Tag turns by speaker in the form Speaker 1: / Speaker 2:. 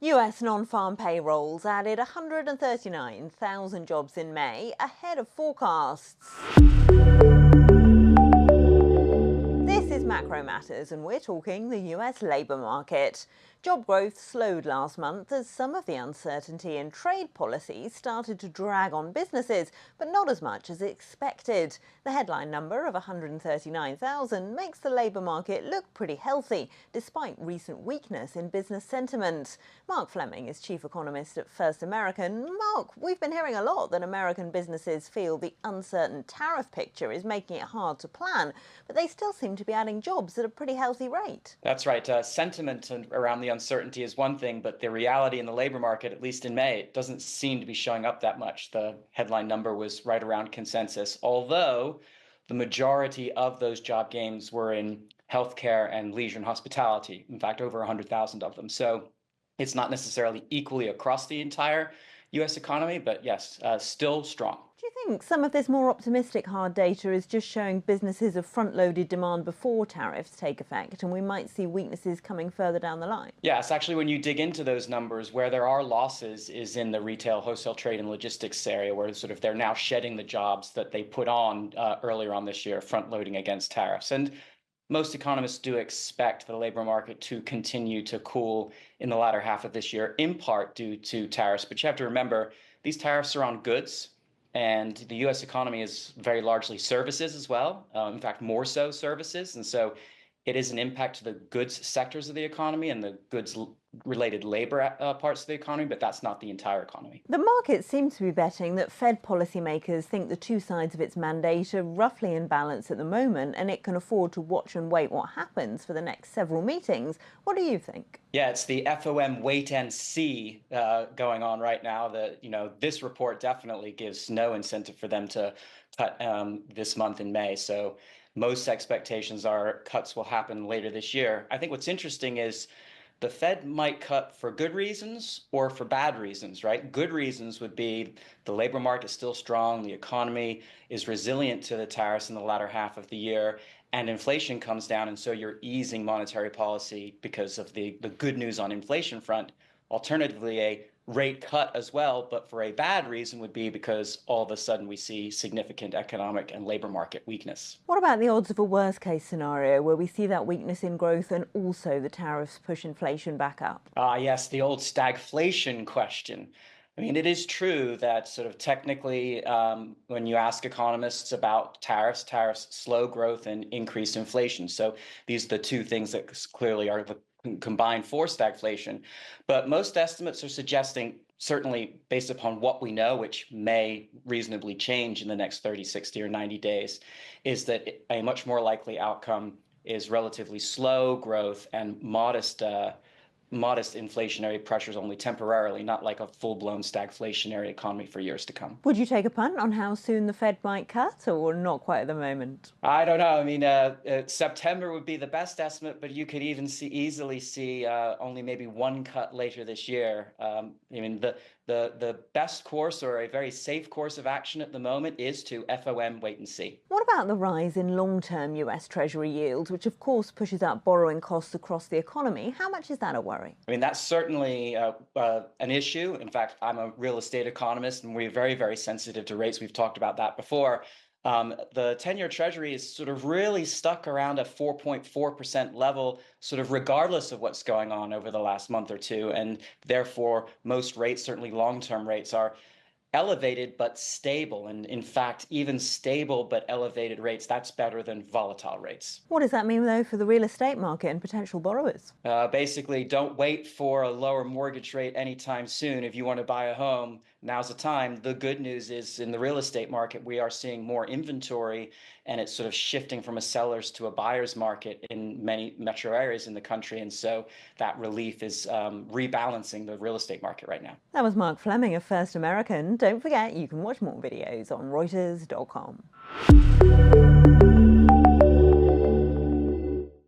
Speaker 1: US non-farm payrolls added 139,000 jobs in May, ahead of forecasts. This is Macro Matters, and we're talking the US labour market. Job growth slowed last month as some of the uncertainty in trade policies started to drag on businesses, but not as much as expected. The headline number of 139,000 makes the labour market look pretty healthy, despite recent weakness in business sentiment. Mark Fleming is chief economist at First American. Mark, we've been hearing a lot that American businesses feel the uncertain tariff picture is making it hard to plan, but they still seem to be adding jobs at a pretty healthy rate.
Speaker 2: That's right. Sentiment around the uncertainty is one thing, but the reality in the labor market, at least in May, it doesn't seem to be showing up that much. The headline number was right around consensus, although the majority of those job gains were in healthcare and leisure and hospitality. In fact, over 100,000 of them. So it's not necessarily equally across the entire U.S. economy, but yes, still strong.
Speaker 1: Do you think some of this more optimistic hard data is just showing businesses have front-loaded demand before tariffs take effect, and we might see weaknesses coming further down the line?
Speaker 2: Yes, actually, when you dig into those numbers, where there are losses is in the retail, wholesale trade, and logistics area, where sort of they're now shedding the jobs that they put on earlier on this year, front-loading against tariffs. And most economists do expect the labor market to continue to cool in the latter half of this year, in part due to tariffs. But you have to remember, these tariffs are on goods, and the U.S. economy is very largely services as well. In fact, more so services. And so it is an impact to the goods sectors of the economy and the goods-related labor parts of the economy, but that's not the entire economy.
Speaker 1: The market seems to be betting that Fed policymakers think the two sides of its mandate are roughly in balance at the moment, and it can afford to watch and wait what happens for the next several meetings. What do you think?
Speaker 2: Yeah, it's the FOM wait and see going on right now. This report definitely gives no incentive for them to cut this month in May. So most expectations are cuts will happen later this year. I think what's interesting is the Fed might cut for good reasons or for bad reasons, right? Good reasons would be the labor market is still strong, the economy is resilient to the tariffs in the latter half of the year, and inflation comes down, and so you're easing monetary policy because of the good news on inflation front. Alternatively, a rate cut as well, but for a bad reason would be because all of a sudden we see significant economic and labor market weakness.
Speaker 1: What about the odds of a worst case scenario where we see that weakness in growth and also the tariffs push inflation back up?
Speaker 2: Yes, the old stagflation question. I mean, it is true that sort of technically, when you ask economists about tariffs slow growth and increase inflation. So these are the two things that clearly are the combined for stagflation. But most estimates are suggesting, certainly based upon what we know, which may reasonably change in the next 30, 60, or 90 days, is that a much more likely outcome is relatively slow growth and modest inflationary pressures only temporarily, not like a full-blown stagflationary economy for years to come.
Speaker 1: Would you take a punt on how soon the Fed might cut, or not quite at the moment?
Speaker 2: I don't know. I mean, September would be the best estimate, but you could even easily see only maybe one cut later this year. I mean, the best course or a very safe course of action at the moment is to FOM wait and see.
Speaker 1: What about the rise in long-term US Treasury yields, which of course pushes up borrowing costs across the economy? How much is that a worry?
Speaker 2: I mean, that's certainly an issue. In fact, I'm a real estate economist, and we're very, very sensitive to rates. We've talked about that before. The 10-year Treasury is sort of really stuck around a 4.4% level, sort of regardless of what's going on over the last month or two. And therefore, most rates, certainly long-term rates, are elevated but stable. And in fact, even stable but elevated rates, that's better than volatile rates.
Speaker 1: What does that mean, though, for the real estate market and potential borrowers?
Speaker 2: Basically, don't wait for a lower mortgage rate anytime soon. If you want to buy a home, now's the time. The good news is in the real estate market, we are seeing more inventory, and it's sort of shifting from a seller's to a buyer's market in many metro areas in the country. And so that relief is rebalancing the real estate market right now.
Speaker 1: That was Mark Fleming of First American. Don't forget, you can watch more videos on Reuters.com.